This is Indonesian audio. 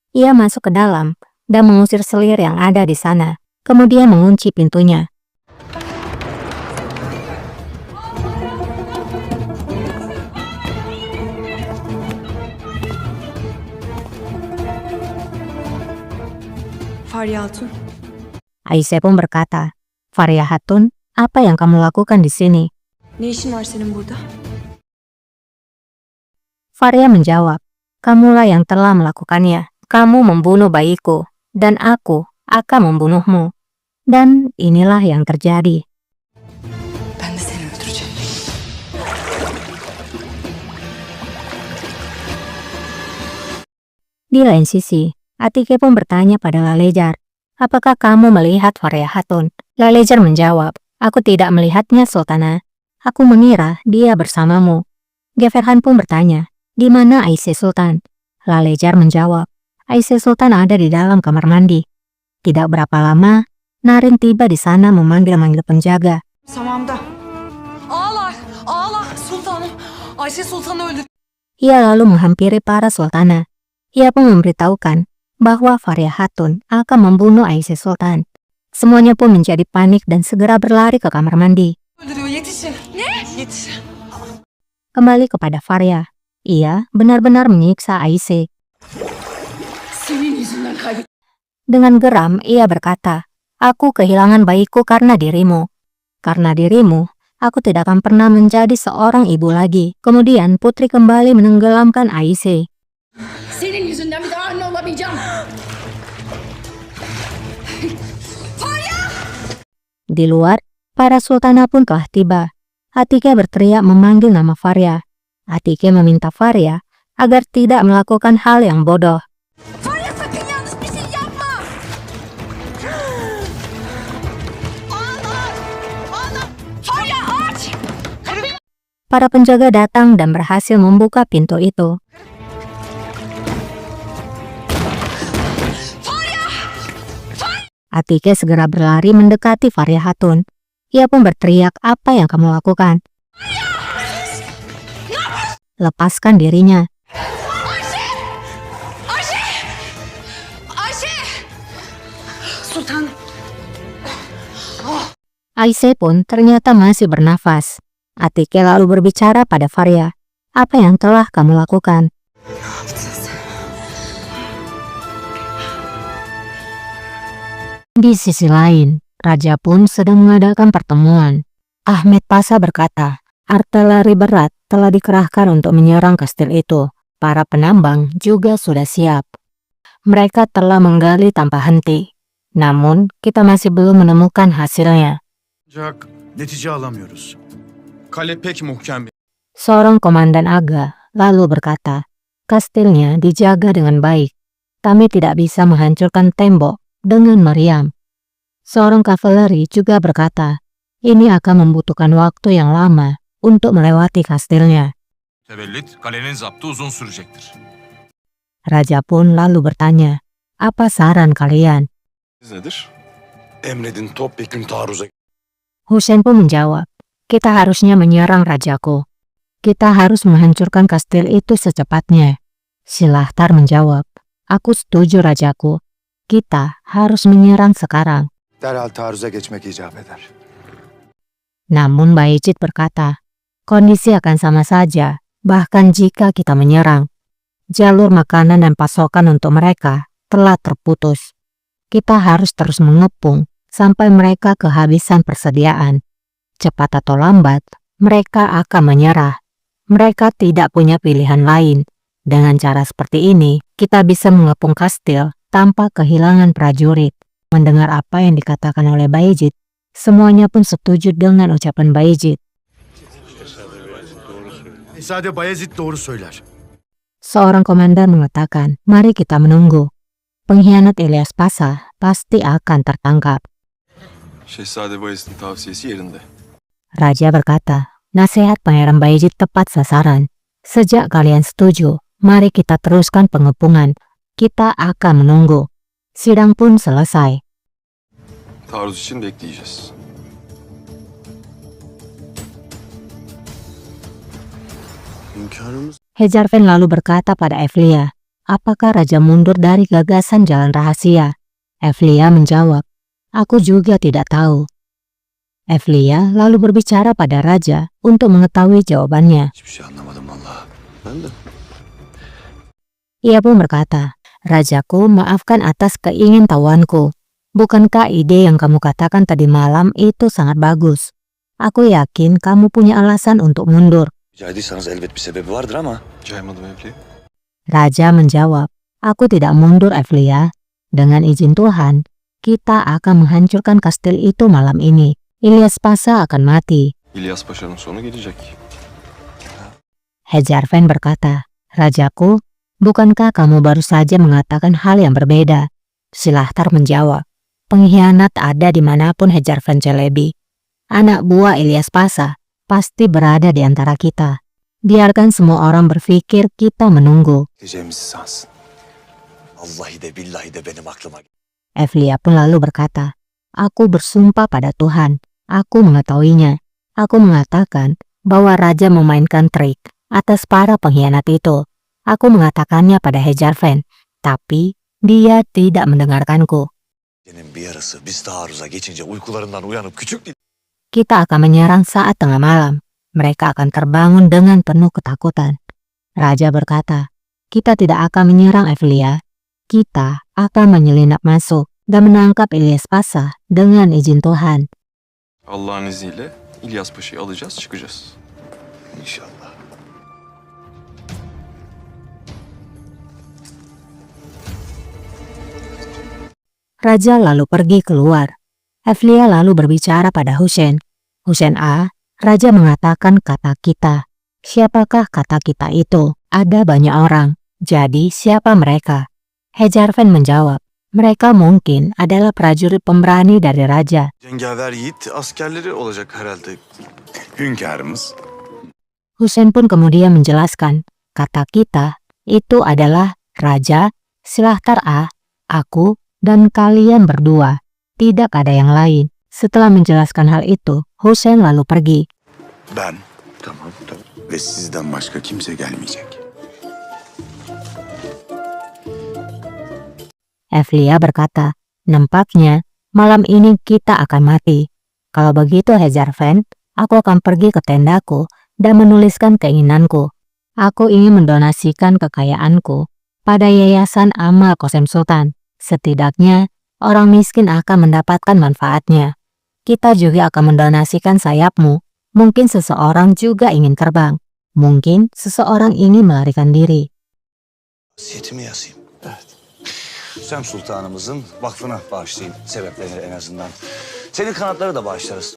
Ia masuk ke dalam dan mengusir selir yang ada di sana, kemudian mengunci pintunya. Fahriye Hatun, Aisyah pun berkata, "Fahriye Hatun, apa yang kamu lakukan di sini?" ne işin var senin burada? Fahriye menjawab, "Kamulah yang telah melakukannya. Kamu membunuh bayiku, dan aku akan membunuhmu." Dan inilah yang terjadi. Ben de seni öldüreceğim. Di lain sisi, Atike pun bertanya pada Lalejar, "Apakah kamu melihat Fahriye Hatun?" Lalejar menjawab, "Aku tidak melihatnya, Sultana. Aku mengira dia bersamamu." Geverhan pun bertanya, "Di mana Aisyah Sultan?" Lalejar menjawab, "Aisyah Sultan ada di dalam kamar mandi." Tidak berapa lama, Narin tiba di sana memanggil-manggil penjaga. Samamda. Ağlar, ağlar sultanım. Ayşe Sultan'ı öldür. Ia lalu menghampiri para sultana. Ia pun memberitahukan bahwa Fahriye Hatun akan membunuh Aisyah Sultan. Semuanya pun menjadi panik dan segera berlari ke kamar mandi. Öldürüyor, yetişin. Ne? Yetişin. Kembali kepada Fahriye. Ia benar-benar menyiksa Aisyah. Senin yüzünden kaybettim. Dengan geram, ia berkata, "Aku kehilangan bayiku karena dirimu. Karena dirimu, aku tidak akan pernah menjadi seorang ibu lagi." Kemudian putri kembali menenggelamkan Aisyah. Senin yüzünden bir daha anne olamayacağım. Di luar, para sultana pun telah tiba. Atike berteriak memanggil nama Fahriye. Atike meminta Fahriye agar tidak melakukan hal yang bodoh. Fahriye sakın yanlış bir şey yapma. Ağlar, ağlar. Fahriye aç. Para penjaga datang dan berhasil membuka pintu itu. Atike segera berlari mendekati Fahriye Hatun. Ia pun berteriak, "Apa yang kamu lakukan? Lepaskan dirinya." Ayşe! Ayşe! Sultan. Aisyah pun ternyata masih bernafas. Atike lalu berbicara pada Fahriye, "Apa yang telah kamu lakukan?" Di sisi lain, raja pun sedang mengadakan pertemuan. Ahmed Pasha berkata, artileri berat telah dikerahkan untuk menyerang kastil itu. Para penambang juga sudah siap. Mereka telah menggali tanpa henti. Namun, kita masih belum menemukan hasilnya. Ancak netice alamıyoruz. Kale pek muhkem. Seorang komandan Aga lalu berkata, kastilnya dijaga dengan baik. Kami tidak bisa menghancurkan tembok dengan meriam. Seorang kavaleri juga berkata, ini akan membutuhkan waktu yang lama untuk melewati kastilnya. Tevellit kalenin zaptı uzun sürecektir. Raja pun lalu bertanya, apa saran kalian? Nedir? Emredin topyekun taarruza. Hussein pun menjawab, kita harusnya menyerang rajaku. Kita harus menghancurkan kastil itu secepatnya. Silahtar menjawab, aku setuju rajaku. Kita harus menyerang sekarang. Derhal taarruza geçmek icap eder. Namun Bayezid berkata, kondisi akan sama saja, bahkan jika kita menyerang. Jalur makanan dan pasokan untuk mereka telah terputus. Kita harus terus mengepung sampai mereka kehabisan persediaan. Cepat atau lambat, mereka akan menyerah. Mereka tidak punya pilihan lain. Dengan cara seperti ini, kita bisa mengepung kastil tanpa kehilangan prajurit. Mendengar apa yang dikatakan oleh Bayezid, semuanya pun setuju dengan ucapan Bayezid. Şehzade Bayezid doğru söyler. Seorang komandan mengatakan, mari kita menunggu. Pengkhianat Ilyas Pasha pasti akan tertangkap. Şehzade Bayezid'in tavsiyesi yerinde. Raja berkata, nasihat Pangeran Bayezid tepat sasaran. Sejak kalian setuju, mari kita teruskan pengepungan. Kita akan menunggu. Sidang pun selesai. Taarruz için bekleyeceğiz. Hünkârımız. Hejarfen lalu berkata pada Evlia, apakah raja mundur dari gagasan jalan rahasia? Evlia menjawab, aku juga tidak tahu. Evlia lalu berbicara pada raja untuk mengetahui jawabannya. Hiçbir şey anlamadım vallahi. Ben de. Ia pun berkata, rajaku, maafkan atas keingintahuanku. Bukankah ide yang kamu katakan tadi malam itu sangat bagus? Aku yakin kamu punya alasan untuk mundur. Caydıysanız elbet bir sebebi vardır ama Caymadım Evli. Raja menjawab, aku tidak mundur, Evlia. Dengan izin Tuhan, kita akan menghancurkan kastil itu malam ini. Ilyas Pasha akan mati. İlyas Paşa'nın sonu gelecek. Hejarfen berkata, rajaku, bukankah kamu baru saja mengatakan hal yang berbeda? Silahtar menjawab, pengkhianat ada dimanapun Hejarfen Çelebi. Anak buah Ilyas Pasha pasti berada di antara kita. Biarkan semua orang berpikir kita menunggu. gideceğimizi sansın. Vallahi de billahi de benim aklıma. Evlia pun lalu berkata, aku bersumpah pada Tuhan, aku mengetahuinya. Aku mengatakan bahwa raja memainkan trik atas para pengkhianat itu. Aku mengatakannya pada Hejarfen, tapi dia tidak mendengarkanku. Gecenin bir yarısı biz taarruza geçince uykularından uyanıp küçük bir Kita akan menyerang saat tengah malam. Mereka akan terbangun dengan penuh ketakutan. Raja berkata, kita tidak akan menyerang Evlia. Kita akan menyelinap masuk dan menangkap Ilyas Pasha dengan izin Tuhan. Allah'ın izniyle İlyas Paşa'yı alacağız, çıkacağız. inşallah. Raja lalu pergi keluar. Evlia lalu berbicara pada Husain. Husain Raja mengatakan kata kita. Siapakah kata kita itu? Ada banyak orang. Jadi siapa mereka? Hejarfen menjawab, mereka mungkin adalah prajurit pemberani dari raja. Cengaver yiğit askerleri olacak herhalde. Hünkârımız. Husain pun kemudian menjelaskan, kata kita itu adalah raja, Silahtar aku, dan kalian berdua. Tidak ada yang lain. Setelah menjelaskan hal itu, Husain lalu pergi. Ben. Tamam. Ve sizden başka kimse gelmeyecek. Evlia berkata, nampaknya malam ini kita akan mati. Kalau begitu Hejarfen, aku akan pergi ke tendaku dan menuliskan keinginanku. Aku ingin mendonasikan kekayaanku pada Yayasan Amal Qasem Sultan. Setidaknya orang miskin akan mendapatkan manfaatnya. Kita juga akan mendonasikan sayapmu. Mungkin seseorang juga ingin terbang. Mungkin seseorang ingin melarikan diri. Vasiyetimi yazayım. Evet. Hüsem Sultanımızın vakfına bağışlayayım sebeplerini en azından. Senin kanatları da bağışlarız.